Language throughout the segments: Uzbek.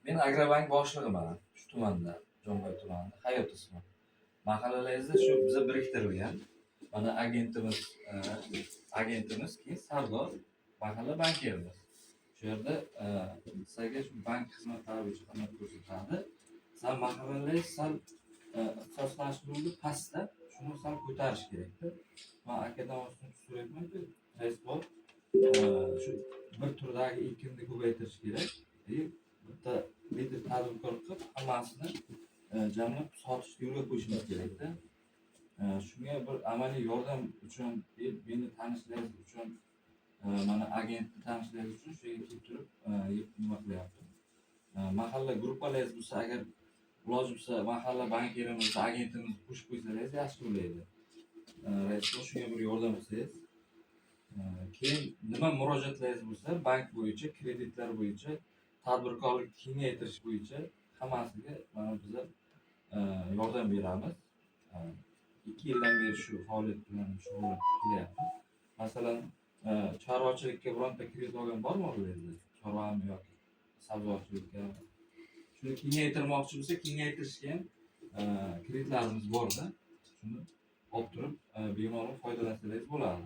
Men Agrobank boshlig'iman shu tumanda, Jomboy tumanida, Hayot ismi. Mahallalarimizda shu biza biriktirilgan. Mana agentimiz keyin Sardor mahalla bankirimiz. Shu yerda sizlarga shu bank xizmatlari bo'yicha xizmat ko'rsatadi. Sizlar mahallalangiz sal ixtisoslashtirildi pastda, shuni sal ko'tarish kerakda. Men akadan o'zim so'rayapman-ku, rais bor. Shu bir turdagi ekinni ko'paytirish kerak. Bitta bitta tadbirkor qilib hammasini jamlab sotishga yo'lga qo'yishimiz kerakda. Shunga bir amaliy yordam uchun meni tanishlaringiz uchun mana agentni tanishlaringiz uchun shu yerga kelib turib nima qilyaptim. Mahalla gruppalaringiz bo'lsa, agar iloji bo'lsa mahalla bankirimiz, agentimizni qo'shib qo'ysangiz yaxshi bo'lardi. Rais shunga bir yordam qilsangiz. Keyin nima murojaatlaringiz bo'lsa, bank bo'yicha, kreditlar bo'yicha, tadbirkorlik kengaytirish bo'yicha hammasiga mana biz yordam beramiz. 2 yildan beri shu faoliyat bilan shug'ullanib kelyapmiz. Masalan, chorvachilikka bironta kredit olgan bormi o'zingizda? Chorvami yoki sabzavotchilikka? Shuni kengaytirmoqchi bo'lsa, kengaytirishga ham kreditlarimiz borda. Shuni olib turib, bemalol foydalansangiz bo'ladi.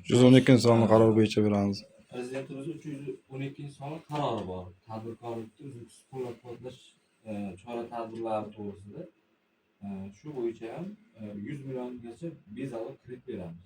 112-sonli qaror bo'yicha beramiz. Prezidentimiz 312-sonli qarori bor. Tadbirkorlikni uzluksiz qo'llab-quvvatlash chora-tadbirlari to'g'risida. Shu bo'yicha ham 100 milliongacha bezalib kredit beramiz.